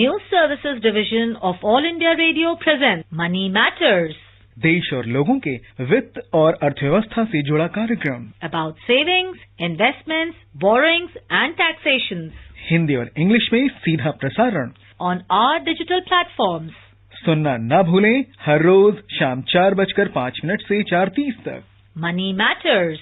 News Services Division of All India Radio presents Money Matters. देश और लोगों के वित्त और अर्थव्यवस्था से जुड़ा कार्यक्रम About savings, investments, borrowings and taxations. Hindi और इंग्लिश में सीधा प्रसारण On our digital platforms. सुनना न भूलें हर रोज शाम 4:05 से 4:30 तक। Money Matters.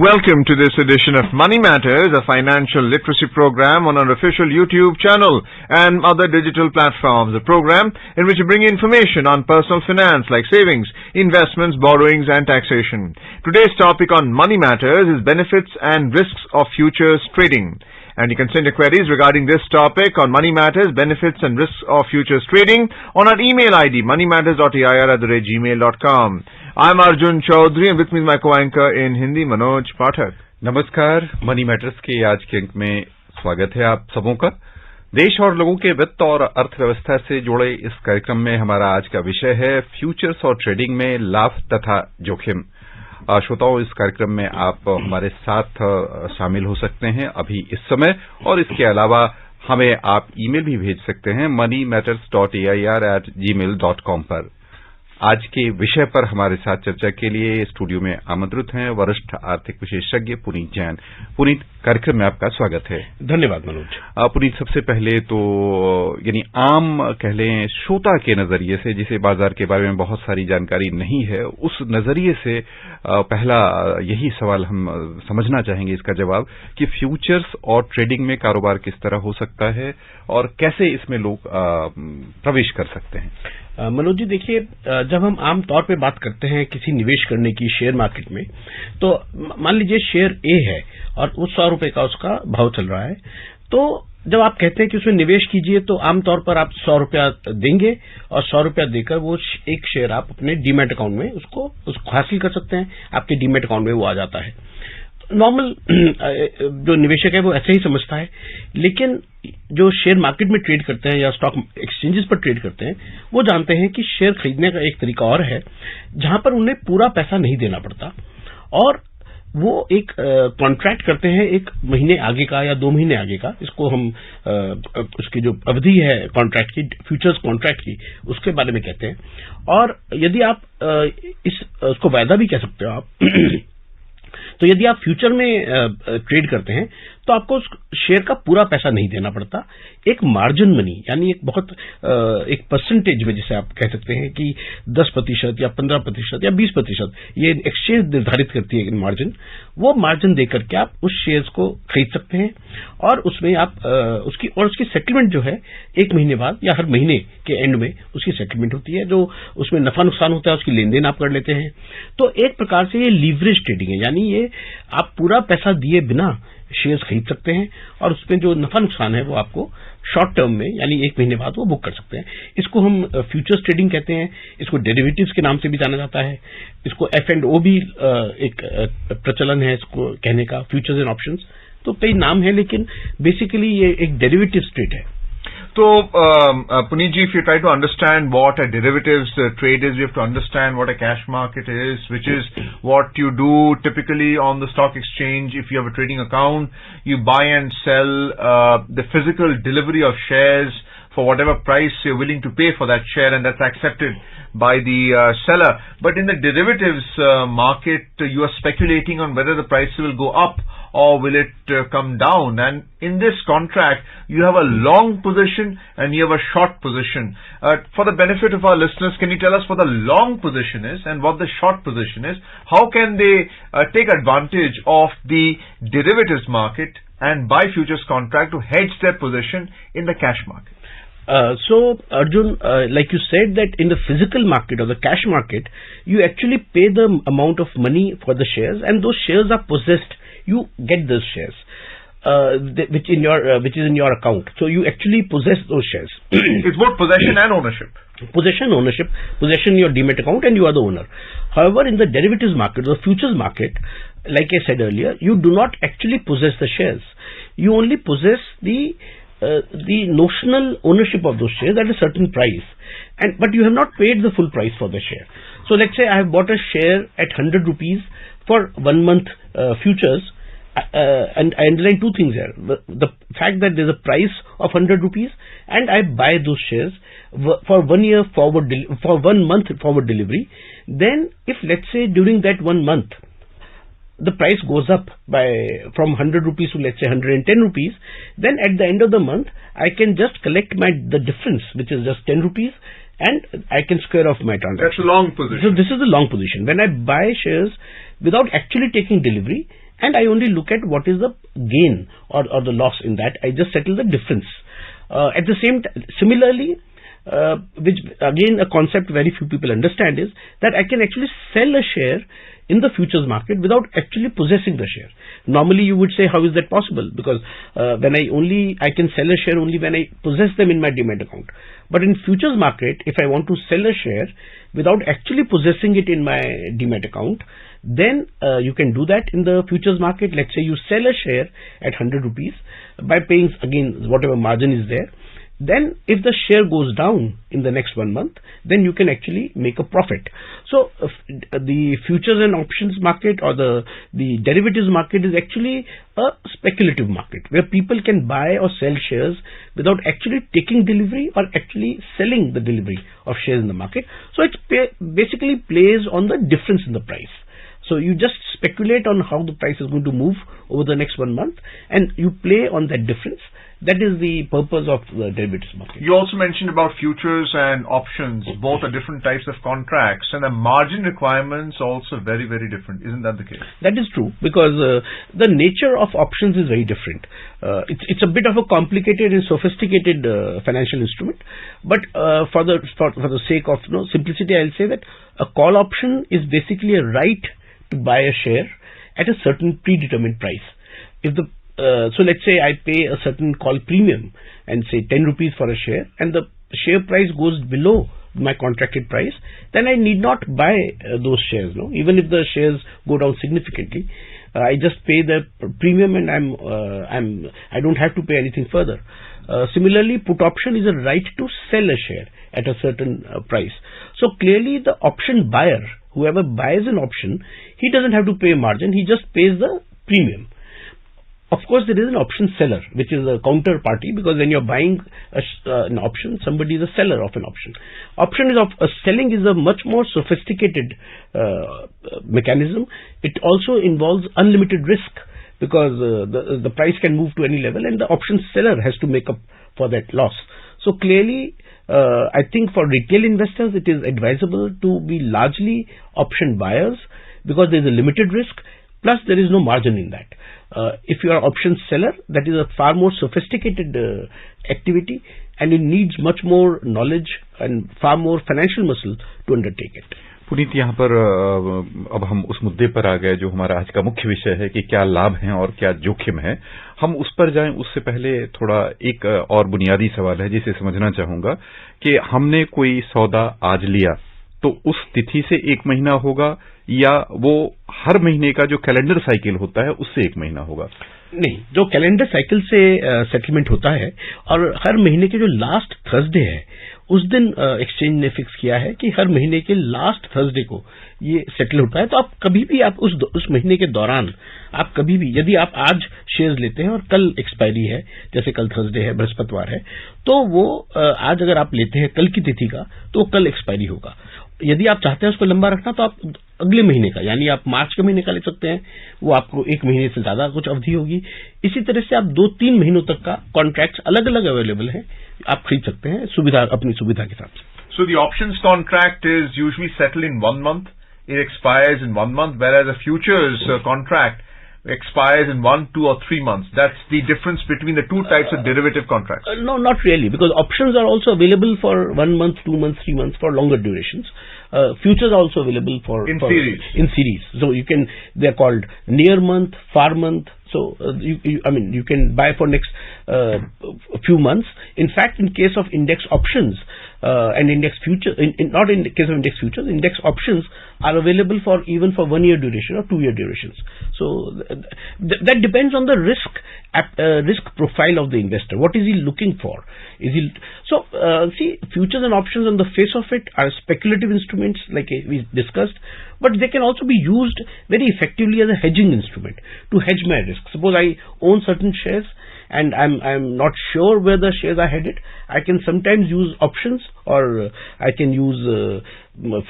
Welcome to this edition of Money Matters, a financial literacy program on our official YouTube channel and other digital platforms. A program in which we bring you information on personal finance like savings, investments, borrowings and taxation. Today's topic on Money Matters is benefits and risks of futures trading. And you can send your queries regarding this topic on Money Matters, benefits and risks of futures trading on our email ID moneymatters.ir@gmail.com. I'm Arjun Chaudhary and with me is my co-anchor in Hindi, Manoj Pathak. नमस्कार, money matters के आज के अंक में स्वागत है आप सबों का। देश और लोगों के वित्त और अर्थव्यवस्था से जुड़े इस कार्यक्रम में हमारा आज का विषय है फ्यूचर्स और ट्रेडिंग में लाभ तथा जोखिम। श्रोताओं, इस कार्यक्रम में आप हमारे साथ शामिल हो सकते हैं अभी इस समय, और इसके अलावा हमें आप ईमेल भी भेज सकते हैं moneymatters.air@gmail.com पर। आज के विषय पर हमारे साथ चर्चा के लिए स्टूडियो में आमंत्रित हैं वरिष्ठ आर्थिक विशेषज्ञ पुनीत जैन। पुनीत, कार्यक्रम में आपका स्वागत है। धन्यवाद मनोज। पुनीत, सबसे पहले तो यानी आम कह लें श्रोता के नजरिए से, जिसे बाजार के बारे में बहुत सारी जानकारी नहीं है, उस नजरिए से पहला यही सवाल हम समझना चाहेंगे इसका जवाब कि फ्यूचर्स और ट्रेडिंग में कारोबार किस तरह हो सकता है और कैसे इसमें लोग प्रवेश कर सकते हैं। मनोज जी, देखिए, जब हम आम तौर पे बात करते हैं किसी निवेश करने की शेयर मार्केट में, तो मान लीजिए शेयर ए है और उस 100 रुपए का उसका भाव चल रहा है, तो जब आप कहते हैं कि उसमें निवेश कीजिए तो आमतौर पर आप 100 रुपया देंगे और 100 रुपया देकर वो एक शेयर आप अपने डीमैट अकाउंट में उसको हासिल कर सकते हैं। आपके डीमैट अकाउंट में वो आ जाता है। नॉर्मल जो निवेशक है वो ऐसे ही समझता है, लेकिन जो शेयर मार्केट में ट्रेड करते हैं या स्टॉक एक्सचेंजेस पर ट्रेड करते हैं, वो जानते हैं कि शेयर खरीदने का एक तरीका और है जहां पर उन्हें पूरा पैसा नहीं देना पड़ता, और वो एक कॉन्ट्रैक्ट करते हैं 1 महीने आगे का या 2 महीने आगे का। इसको हम उसकी जो अवधि है कॉन्ट्रैक्ट की, फ्यूचर्स कॉन्ट्रैक्ट की, उसके बारे में कहते हैं। और यदि आप उसको वायदा भी कह सकते हो आप तो यदि आप फ्यूचर में ट्रेड करते हैं तो आपको उस शेयर का पूरा पैसा नहीं देना पड़ता। एक मार्जिन मनी, यानी एक बहुत एक परसेंटेज में, जिसे आप कह सकते हैं कि 10% या 15% या 20% ये एक्सचेंज निर्धारित करती है मार्जिन, वो मार्जिन देकर के आप उस शेयर्स को खरीद सकते हैं और उसमें आप उसकी सेटलमेंट जो है 1 महीने बाद या हर महीने के एंड में उसकी सेटलमेंट होती है। जो उसमें नफा नुकसान होता है उसकी लेन देन आप कर लेते हैं। तो एक प्रकार से ये लीवरेज ट्रेडिंग है, यानी ये आप पूरा पैसा दिए बिना शेयर्स खरीद सकते हैं और उसमें जो नफा नुकसान है वो आपको शॉर्ट टर्म में, यानी 1 महीने बाद वो बुक कर सकते हैं। इसको हम फ्यूचर्स ट्रेडिंग कहते हैं। इसको डेरिवेटिव्स के नाम से भी जाना जाता है। इसको F&O भी एक प्रचलन है इसको कहने का, फ्यूचर्स एंड ऑप्शंस। तो कई नाम है, लेकिन बेसिकली ये एक डेरिवेटिव ट्रेड है। So, Puneet ji, if you try to understand what a derivatives trade is, you have to understand what a cash market is, which is what you do typically on the stock exchange. If you have a trading account, you buy and sell the physical delivery of shares for whatever price you're willing to pay for that share, and that's accepted by the seller. But in the derivatives market, you are speculating on whether the price will go up or will it come down. And in this contract, you have a long position and you have a short position. For the benefit of our listeners, can you tell us what the long position is and what the short position is? How can they take advantage of the derivatives market and buy futures contract to hedge their position in the cash market? So, Arjun, like you said, that in the physical market or the cash market, you actually pay the amount of money for the shares, and those shares are possessed. You get those shares, which is in your account. So you actually possess those shares. It's both possession and ownership. Possession in your demat account, and you are the owner. However, in the derivatives market, the futures market, like I said earlier, you do not actually possess the shares. You only possess the the notional ownership of those shares at a certain price, but you have not paid the full price for the share. So let's say I have bought a share at 100 rupees for 1 month futures, and I underline two things here. The fact that there's a price of 100 rupees, and I buy those shares for 1 year forward, for 1 month forward delivery. Then if let's say during that 1 month, the price goes up from 100 rupees to let's say 110 rupees, then at the end of the month, I can just collect the difference, which is just 10 rupees, and I can square off my transaction. That's a long position. So this is the long position. When I buy shares without actually taking delivery, and I only look at what is the gain or the loss in that, I just settle the difference. At the same time, similarly, which again a concept very few people understand, is that I can actually sell a share in the futures market without actually possessing the share. Normally you would say, how is that possible? Because when I can sell a share only when I possess them in my demat account. But in futures market, if I want to sell a share without actually possessing it in my demat account, then you can do that in the futures market. Let's say you sell a share at 100 rupees by paying again whatever margin is there. Then if the share goes down in the next 1 month, then you can actually make a profit. So the futures and options market, or the derivatives market, is actually a speculative market where people can buy or sell shares without actually taking delivery or actually selling the delivery of shares in the market. So it basically plays on the difference in the price. So you just speculate on how the price is going to move over the next 1 month, and you play on that difference. That is the purpose of the derivatives market. You also mentioned about futures and options. Both are different types of contracts, and the margin requirements also very, very different. Isn't that the case? That is true, because the nature of options is very different. It's a bit of a complicated and sophisticated financial instrument, but for the sake of simplicity, I'll say that a call option is basically a right to buy a share at a certain predetermined price. So let's say I pay a certain call premium and say 10 rupees for a share, and the share price goes below my contracted price, then I need not buy those shares. Even if the shares go down significantly, I just pay the premium, and I don't have to pay anything further. Similarly, put option is a right to sell a share at a certain price. So clearly, the option buyer, whoever buys an option, he doesn't have to pay a margin, he just pays the premium. Of course, there is an option seller, which is a counterparty, because when you're buying an option, somebody is a seller of an option. Selling is a much more sophisticated mechanism. It also involves unlimited risk, because the price can move to any level, and the option seller has to make up for that loss. So clearly, I think for retail investors, it is advisable to be largely option buyers, because there is a limited risk, plus there is no margin in that. If you are option seller, that is a far more sophisticated activity, and it needs much more knowledge and far more financial muscle to undertake it. Puneet, यहाँ पर अब हम उस मुद्दे पर आ गए जो हमारा आज का मुख्य विषय है कि क्या लाभ हैं और क्या जोखिम है। हम उस पर जाएं उससे पहले थोड़ा एक और बुनियादी सवाल है जिसे समझना चाहूंगा कि हमने कोई सौदा आज लिया तो उस तिथि से 1 महीना होगा, या वो हर महीने का जो कैलेंडर साइकिल होता है उससे 1 महीना होगा? नहीं, जो कैलेंडर साइकिल से सेटलमेंट होता है, और हर महीने के जो लास्ट थर्सडे है उस दिन एक्सचेंज ने फिक्स किया है कि हर महीने के लास्ट थर्सडे को ये सेटल होता है। तो आप कभी भी उस महीने के दौरान आप कभी भी, यदि आप आज शेयर्स लेते हैं और कल एक्सपायरी है, जैसे कल थर्सडे है, बृहस्पतिवार है, तो वो आज अगर आप लेते हैं कल की तिथि का, तो कल एक्सपायरी होगा। यदि आप चाहते हैं उसको लंबा रखना, तो आप अगले महीने का, यानी आप मार्च के महीने का ले सकते हैं, वो आपको 1 महीने से ज्यादा कुछ अवधि होगी। इसी तरह से आप 2-3 महीनों तक का कॉन्ट्रैक्ट अलग अलग अवेलेबल है, आप खरीद सकते हैं अपनी सुविधा के हिसाब से। So the options contract is usually settled in 1 month. It expires in 1 month, whereas a futures contract expires in 1, 2, or 3 months. That's the difference between the two types of derivative contracts. No, not really, because options are also available for 1 month, 2 months, 3 months for longer durations. Futures are also available in series. So they're called near month, far month. So you can buy for next few months. In fact, in case of index options, and index futures, not in the case of index futures, index options are available for even for 1 year duration or 2 year durations. So that depends on the risk profile of the investor. What is he looking for? See, futures and options on the face of it are speculative instruments, like we discussed, but they can also be used very effectively as a hedging instrument to hedge my risk. Suppose I own certain shares and I'm not sure where the shares are headed. I can sometimes use options, or I can use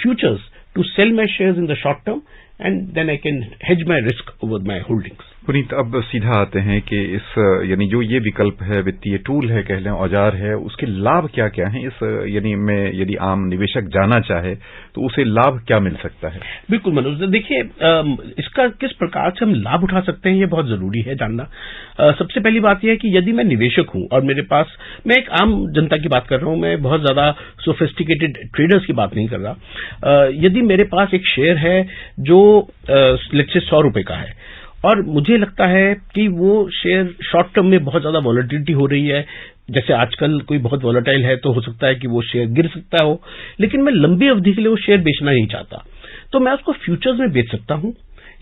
futures to sell my shares in the short term, and then I can hedge my risk over my holdings. Puneet, अब सीधा आते हैं कि इस यानी जो ये विकल्प है, वित्तीय टूल है, कह लें औजार है, उसके लाभ क्या क्या हैं? इस यानी में यदि आम निवेशक जाना चाहे तो उसे लाभ क्या मिल सकता है? बिल्कुल मनोज, देखिए इसका किस प्रकार से हम लाभ उठा सकते हैं ये बहुत जरूरी है जानना। सबसे पहली बात यह है कि यदि मैं निवेशक हूं और मेरे पास, मैं एक आम जनता की बात कर रहा हूं, मैं बहुत ज्यादा सोफिस्टिकेटेड ट्रेडर्स की बात नहीं कर रहा। यदि मेरे पास एक शेयर है जो लेट्स से 100 रुपए का है और मुझे लगता है कि वो शेयर शॉर्ट टर्म में बहुत ज्यादा वॉलेटिलिटी हो रही है, जैसे आजकल कोई बहुत वॉलेटाइल है तो हो सकता है कि वो शेयर गिर सकता हो, लेकिन मैं लंबी अवधि के लिए वो शेयर बेचना नहीं चाहता, तो मैं उसको फ्यूचर्स में बेच सकता हूं।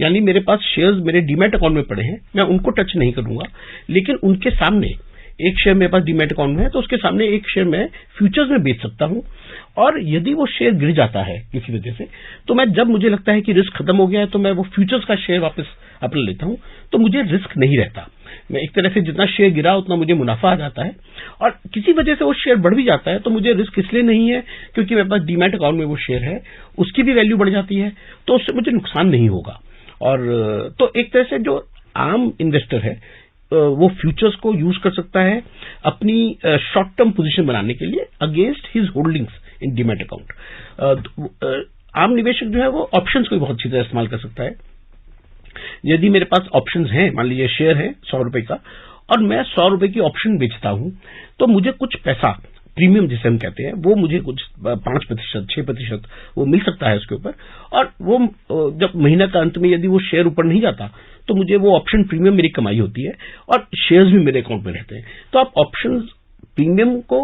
यानी मेरे पास शेयर्स मेरे डीमैट अकाउंट में पड़े हैं, मैं उनको टच नहीं करूंगा, लेकिन उनके सामने एक शेयर मेरे पास डीमैट अकाउंट में है तो उसके सामने एक शेयर मैं फ्यूचर्स में बेच सकता हूं। और यदि वो शेयर गिर जाता है किसी वजह से, तो मैं जब मुझे लगता है कि रिस्क खत्म हो गया है तो मैं वो फ्यूचर्स का शेयर वापस अपना लेता हूं, तो मुझे रिस्क नहीं रहता। मैं एक तरह से जितना शेयर गिरा उतना मुझे मुनाफा आ जाता है, और किसी वजह से वो शेयर बढ़ भी जाता है तो मुझे रिस्क इसलिए नहीं है क्योंकि मेरे पास डीमैट अकाउंट में वो शेयर है, उसकी भी वैल्यू बढ़ जाती है, तो उससे मुझे नुकसान नहीं होगा। और तो एक तरह से जो आम इन्वेस्टर है वो फ्यूचर्स को यूज कर सकता है अपनी शॉर्ट टर्म पोजीशन बनाने के लिए अगेंस्ट हिज होल्डिंग्स इन डीमैट अकाउंट। आम निवेशक जो है वो ऑप्शंस को भी बहुत अच्छी तरह इस्तेमाल कर सकता है। यदि मेरे पास ऑप्शंस हैं, मान लीजिए शेयर है 100 रुपए का और मैं 100 रुपए की ऑप्शन बेचता हूं, तो मुझे कुछ पैसा प्रीमियम जिसे हम कहते हैं वो मुझे कुछ 5%, 6% वो मिल सकता है उसके ऊपर। और वो जब महीना का अंत में यदि वो शेयर ऊपर नहीं जाता तो मुझे वो ऑप्शन प्रीमियम मेरी कमाई होती है और शेयर्स भी मेरे अकाउंट में रहते हैं। तो आप ऑप्शन प्रीमियम को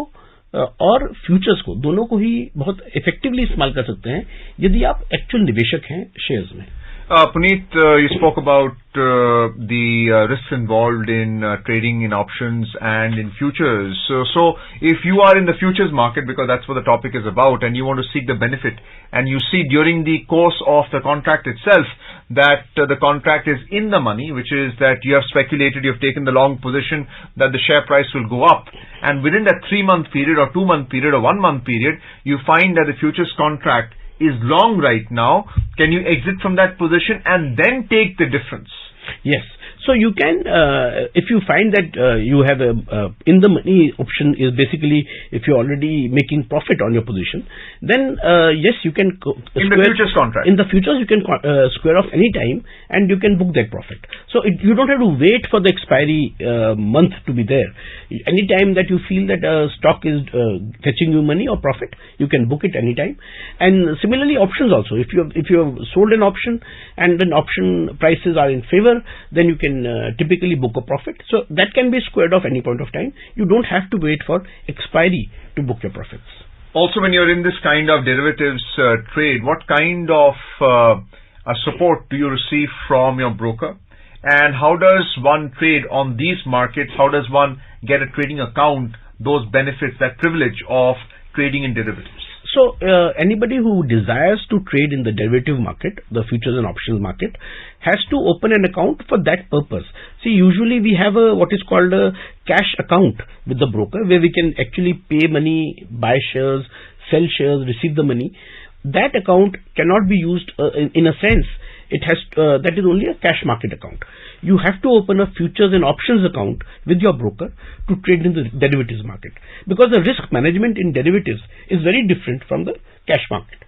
और फ्यूचर्स को दोनों को ही बहुत इफेक्टिवली इस्तेमाल कर सकते हैं यदि आप एक्चुअल निवेशक हैं शेयर्स में। Puneet, you spoke about the risks involved in trading in options and in futures. So if you are in the futures market, because that's what the topic is about, and you want to seek the benefit, and you see during the course of the contract itself that the contract is in the money, which is that you have speculated, you have taken the long position that the share price will go up, and within that 3-month period or 2-month period or 1-month period, you find that the futures contract is long right now, can you exit from that position and then take the difference? Yes. So you can, if you find that you have a in the money option is basically if you're already making profit on your position, then yes, you can in the futures contract. In the futures, you can square off any time and you can book that profit. So you don't have to wait for the expiry month to be there. Any time that you feel that a stock is fetching you money or profit, you can book it anytime. And similarly, options also. If you have sold an option and then option prices are in favor, then you can typically book a profit. So that can be squared off any point of time. You don't have to wait for expiry to book your profits. Also, when you're in this kind of derivatives trade, what kind of support do you receive from your broker? And how does one trade on these markets? How does one get a trading account, those benefits, that privilege of trading in derivatives? So, anybody who desires to trade in the derivative market, the futures and options market, has to open an account for that purpose. See, usually we have what is called a cash account with the broker, where we can actually pay money, buy shares, sell shares, receive the money. That account cannot be used in a sense. It has that is only a cash market account. You have to open a futures and options account with your broker to trade in the derivatives market, because the risk management in derivatives is very different from the cash market,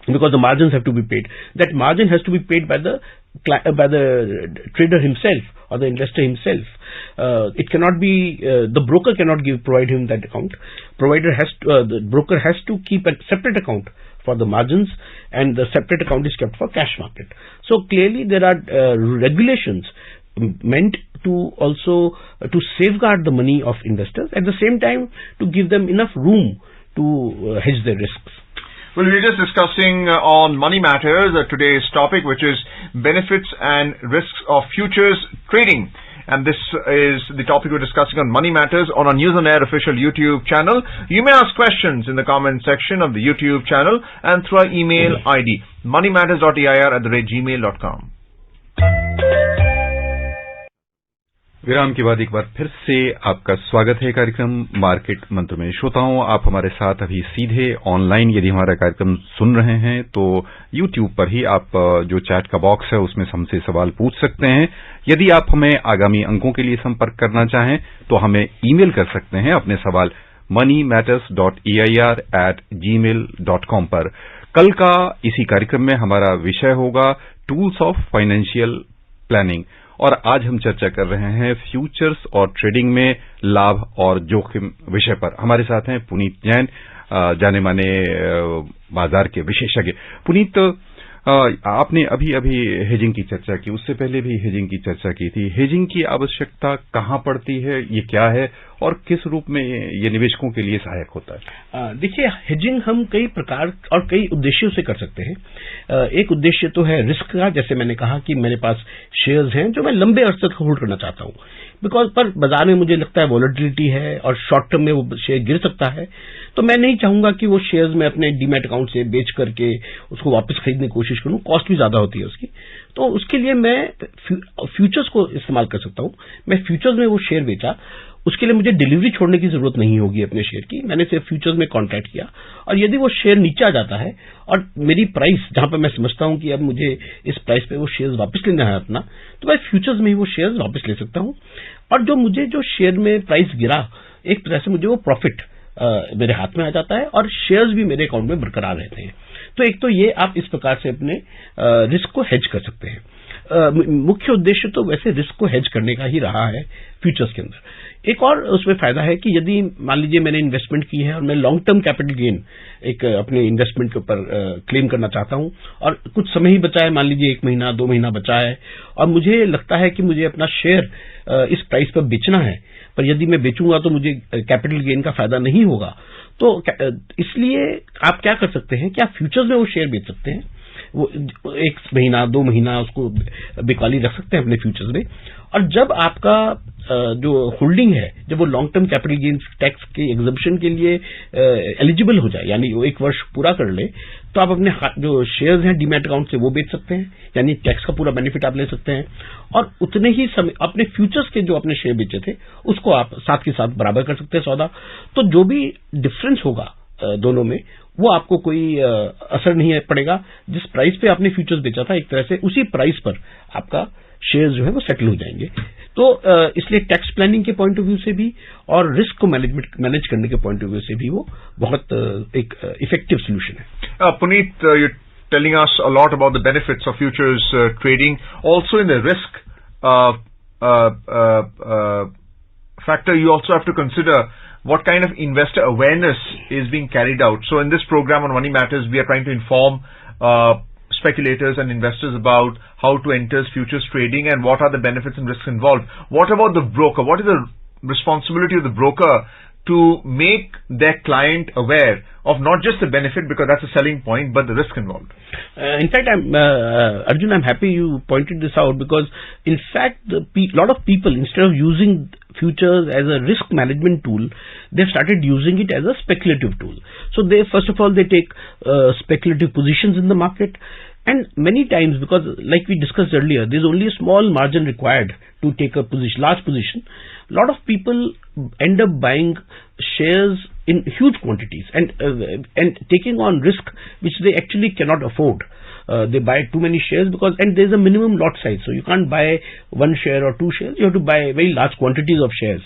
because the margins have to be paid. That margin has to be paid by the trader himself or the investor himself. It cannot be the broker cannot provide him that account. The broker has to keep a separate account for the margins, and the separate account is kept for cash market. So clearly there are regulations meant to also to safeguard the money of investors, at the same time to give them enough room to hedge their risks. Well, we're just discussing on Money Matters today's topic, which is benefits and risks of futures trading. And this is the topic we're discussing on Money Matters on our News on Air official YouTube channel. You may ask questions in the comment section of the YouTube channel and through our email ID, moneymatters.eir@gmail.com. विराम के बाद एक बार फिर से आपका स्वागत है कार्यक्रम मार्केट मंत्र में। श्रोताओं, आप हमारे साथ अभी सीधे ऑनलाइन यदि हमारा कार्यक्रम सुन रहे हैं तो यूट्यूब पर ही आप जो चैट का बॉक्स है उसमें हमसे सवाल पूछ सकते हैं। यदि आप हमें आगामी अंकों के लिए संपर्क करना चाहें तो हमें ईमेल कर सकते हैं अपने सवाल moneymatters.eir@gmail.com पर। कल का इसी कार्यक्रम में हमारा विषय होगा टूल्स ऑफ फाइनेंशियल प्लानिंग और आज हम चर्चा कर रहे हैं फ्यूचर्स और ट्रेडिंग में लाभ और जोखिम विषय पर। हमारे साथ हैं पुनीत जैन, जाने माने बाजार के विशेषज्ञ। पुनीत, आपने अभी हेजिंग की चर्चा की, उससे पहले भी हेजिंग की चर्चा की थी। हेजिंग की आवश्यकता कहाँ पड़ती है, ये क्या है और किस रूप में ये निवेशकों के लिए सहायक होता है? देखिए, हेजिंग हम कई प्रकार और कई उद्देश्यों से कर सकते हैं। एक उद्देश्य तो है रिस्क का, जैसे मैंने कहा कि मेरे पास शेयर्स हैं जो मैं लंबे अरसे तक होल्ड करना चाहता हूं, बिकॉज पर बाजार में मुझे लगता है वॉलेटिलिटी है और शॉर्ट टर्म में वो शेयर गिर सकता है, तो मैं नहीं चाहूंगा कि वो शेयर्स में अपने डीमैट अकाउंट से बेच करके उसको वापस खरीदने की कोशिश करूं। कॉस्ट भी ज्यादा होती है उसकी, तो उसके लिए मैं फ्यूचर्स को इस्तेमाल कर सकता हूं। मैं फ्यूचर्स में वो शेयर बेचा, उसके लिए मुझे डिलीवरी छोड़ने की जरूरत नहीं होगी अपने शेयर की। मैंने सिर्फ फ्यूचर्स में कॉन्ट्रैक्ट किया और यदि वो शेयर नीचे आ जाता है और मेरी प्राइस जहां पर मैं समझता हूं कि अब मुझे इस प्राइस पे वो शेयर्स वापस लेना है अपना, तो मैं फ्यूचर्स में ही वो शेयर्स वापस ले सकता हूं। और जो शेयर में प्राइस गिरा, एक तरह से मुझे वो प्रॉफिट मेरे हाथ में आ जाता है और शेयर्स भी मेरे अकाउंट में बरकरार रहते हैं। तो एक तो ये आप इस प्रकार से अपने रिस्क को हेज कर सकते हैं। मुख्य उद्देश्य तो वैसे रिस्क को हेज करने का ही रहा है फ्यूचर्स के अंदर। एक और उसमें फायदा है कि यदि मान लीजिए मैंने इन्वेस्टमेंट की है और मैं लॉन्ग टर्म कैपिटल गेन एक अपने इन्वेस्टमेंट के ऊपर क्लेम करना चाहता हूं और कुछ समय ही बचा है, मान लीजिए 1 महीना 2 महीना बचा है और मुझे लगता है कि मुझे अपना शेयर इस प्राइस पर बेचना है, पर यदि मैं बेचूंगा तो मुझे कैपिटल गेन का फायदा नहीं होगा, तो इसलिए आप क्या कर सकते हैं कि आप फ्यूचर्स में वो शेयर बेच सकते हैं। वो 1 महीना 2 महीना उसको बिकवाली रख सकते हैं अपने फ्यूचर्स में, और जब आपका जो होल्डिंग है, जब वो long term capital gains tax के एग्जम्पशन के लिए एलिजिबल हो जाए, यानी वो 1 वर्ष पूरा कर ले, तो आप अपने जो शेयर्स हैं डीमैट अकाउंट से वो बेच सकते हैं, यानी टैक्स का पूरा बेनिफिट आप ले सकते हैं। और उतने ही समय अपने फ्यूचर्स के जो अपने शेयर बेचे थे उसको आप साथ के साथ बराबर कर सकते हैं सौदा। तो जो भी डिफरेंस होगा दोनों में, वो आपको कोई असर नहीं पड़ेगा। जिस प्राइस पे आपने फ्यूचर्स बेचा था, एक तरह से उसी प्राइस पर आपका शेयर्स जो है वो सेटल हो जाएंगे। तो इसलिए टैक्स प्लानिंग के पॉइंट ऑफ व्यू से भी और रिस्क को मैनेज करने के पॉइंट ऑफ व्यू से भी वो बहुत एक इफेक्टिव सोल्यूशन है। Puneet, you're telling us a lot about the benefits of futures trading. Also in the risk factor, you also have to consider what kind of investor awareness is being carried out. So in this program on Money Matters, we are trying to inform speculators and investors about how to enter futures trading and what are the benefits and risks involved. What about the broker? What is the responsibility of the broker to make their client aware of not just the benefit, because that's a selling point, but the risk involved? In fact, Arjun, I'm happy you pointed this out, because in fact, lot of people, instead of using futures as a risk management tool, they've started using it as a speculative tool. So they, first of all, they take speculative positions in the market, and many times, because like we discussed earlier, there's only a small margin required to take a position, large position. A lot of people end up buying shares in huge quantities and taking on risk which they actually cannot afford. They buy too many shares and there's a minimum lot size, so you can't buy 1 share or 2 shares. You have to buy very large quantities of shares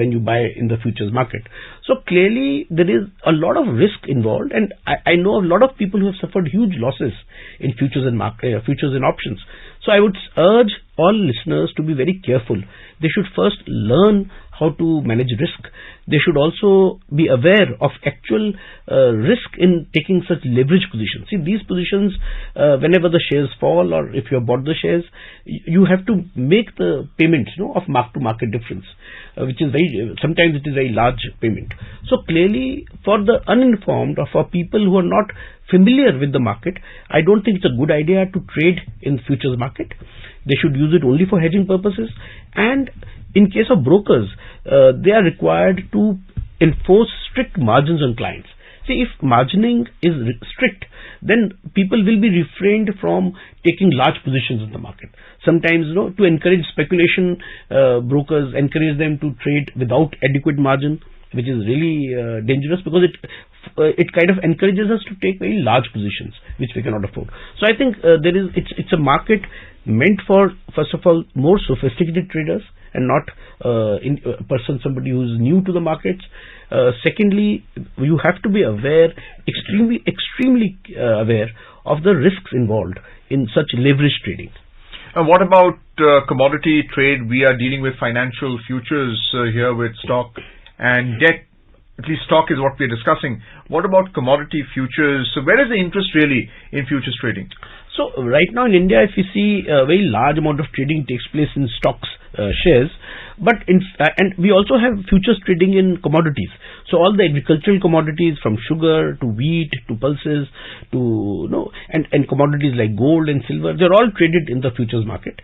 when you buy in the futures market. So clearly there is a lot of risk involved, and I know a lot of people who have suffered huge losses in futures and futures and options. So I would urge all listeners to be very careful. They should first learn how to manage risk. They should also be aware of actual risk in taking such leverage positions. See, these positions, whenever the shares fall or if you have bought the shares, you have to make the payments, of mark-to-market difference, which is sometimes it is very large payment. So clearly, for the uninformed or for people who are not familiar with the market, I don't think it's a good idea to trade in futures market. They should use it only for hedging purposes. And in case of brokers, they are required to enforce strict margins on clients. See, if margining is strict, then people will be refrained from taking large positions in the market. Sometimes, to encourage speculation, brokers encourage them to trade without adequate margin, which is really dangerous, because it kind of encourages us to take very large positions which we cannot afford. So I think it's a market meant for, first of all, more sophisticated traders and not somebody who's new to the markets. Secondly, you have to be extremely aware of the risks involved in such leverage trading. And what about commodity trade? We are dealing with financial futures here with stock and debt. At least stock is what we are discussing. What about commodity futures? So where is the interest really in futures trading? So right now in India, if you see, a very large amount of trading takes place in stocks, shares, but and we also have futures trading in commodities. So all the agricultural commodities, from sugar to wheat to pulses to and commodities like gold and silver, they're all traded in the futures market.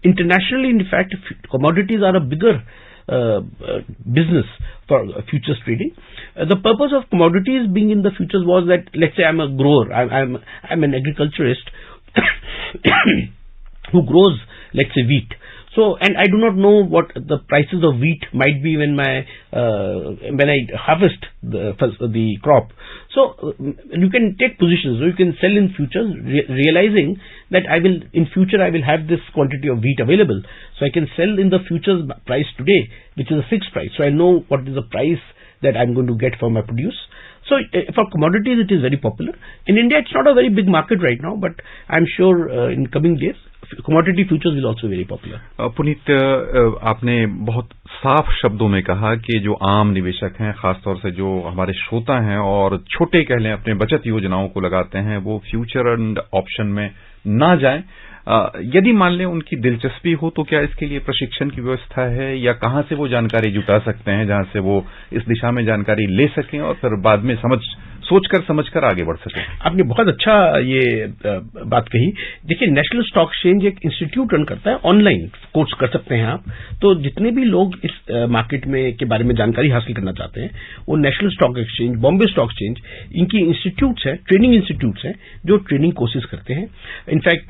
Internationally, in fact, commodities are a bigger business for futures trading. The purpose of commodities being in the futures was that, let's say I'm a grower, I'm an agriculturist who grows, let's say, wheat. So, and I do not know what the prices of wheat might be when I harvest the crop. So you can take positions, so you can sell in futures, realizing that in future I will have this quantity of wheat available. So I can sell in the futures price today, which is a fixed price. So I know what is the price that I'm going to get for my produce. So for commodities, it is very popular. In India, it's not a very big market right now, but I'm sure in coming days, commodity futures will also be very popular. Puneet, आपने बहुत साफ शब्दों में कहा कि जो आम निवेशक हैं, खासतौर से जो हमारे श्रोता हैं और छोटे कह लें अपने बचत योजनाओं को लगाते हैं, वो फ्यूचर एंड ऑप्शन में ना जाएं। यदि मान लें उनकी दिलचस्पी हो, तो क्या इसके लिए प्रशिक्षण की व्यवस्था है, या कहां से वो जानकारी जुटा सकते हैं जहां से वो इस दिशा में जानकारी ले सकें और फिर बाद में सोचकर समझकर आगे बढ़ सकें? आपने बहुत अच्छा ये बात कही। देखिए, नेशनल स्टॉक एक्सचेंज एक इंस्टीट्यूट रन करता है, ऑनलाइन कोर्स कर सकते हैं आप। तो जितने भी लोग इस मार्केट में के बारे में जानकारी हासिल करना चाहते हैं, वो national stock exchange, Bombay stock exchange, इनकी इंस्टीट्यूट्स हैं, ट्रेनिंग इंस्टीट्यूट्स हैं, जो ट्रेनिंग कोर्सेज करते हैं। इनफैक्ट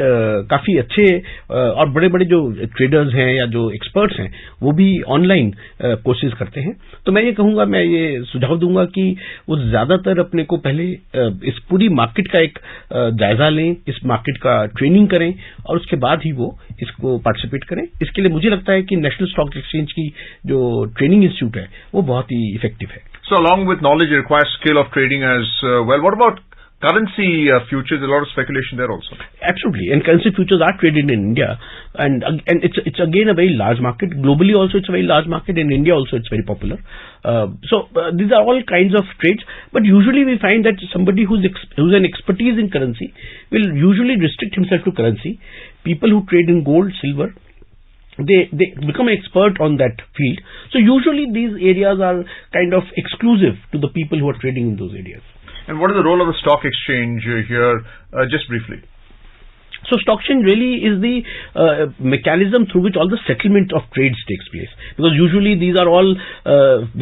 काफी अच्छे और बड़े बड़े जो ट्रेडर्स हैं या जो एक्सपर्ट्स हैं, वो भी ऑनलाइन कोर्सेज करते हैं। तो मैं ये कहूंगा, मैं ये सुझाव दूंगा कि वो ज्यादातर अपने को पहले इस पूरी मार्केट का एक जायजा लें, इस मार्केट का ट्रेनिंग करें और उसके बाद ही वो इसको पार्टिसिपेट करें। इसके लिए मुझे लगता है कि नेशनल स्टॉक एक्सचेंज की जो ट्रेनिंग इंस्टीट्यूट है, वो बहुत ही इफेक्टिव है। So along with knowledge, it requires skill of trading as well. What about currency futures? A lot of speculation there also. Absolutely, and currency futures are traded in India, and it's again a very large market. Globally also it's a very large market. In India also it's very popular. So these are all kinds of trades, but usually we find that somebody who's an expertise in currency will usually restrict himself to currency. People who trade in gold, silver, they become an expert on that field. So usually these areas are kind of exclusive to the people who are trading in those areas. And what is the role of the stock exchange here, just briefly? So stock exchange really is the mechanism through which all the settlement of trades takes place, because usually these are all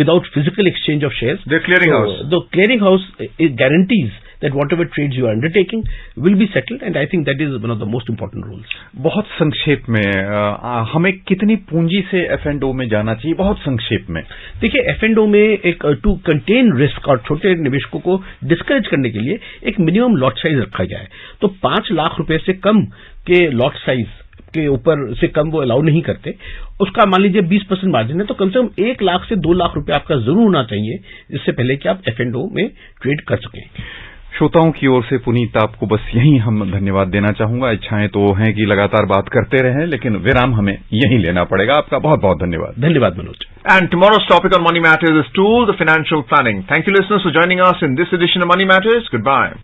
without physical exchange of shares. The clearinghouse. So the clearinghouse guarantees that whatever trades you are undertaking will be settled, and I think that is one of the most important rules. बहुत संक्षेप में हमें कितनी पूंजी से F&O में जाना चाहिए? बहुत संक्षेप में देखिए, F&O में एक टू कंटेन रिस्क और छोटे निवेशकों को डिस्करेज करने के लिए एक मिनिमम लॉट साइज रखा जाए। तो 5 लाख रुपए से कम के लॉट साइज के ऊपर से कम वो अलाउ नहीं करते। उसका मान लीजिए 20% मार्जिन है, तो कम से कम 1 लाख से 2 लाख रुपए आपका जरूर होना चाहिए, इससे पहले कि आप F&O में ट्रेड कर सकें। श्रोताओं की ओर से पुनीत, आपको बस यही हम धन्यवाद देना चाहूंगा। इच्छाएं तो हैं कि लगातार बात करते रहें, लेकिन विराम हमें यहीं लेना पड़ेगा। आपका बहुत बहुत धन्यवाद। धन्यवाद Manoj. And tomorrow's topic on Money Matters is Tool the Financial Planning. Thank you, listeners, for joining us in this edition of Money Matters. Goodbye.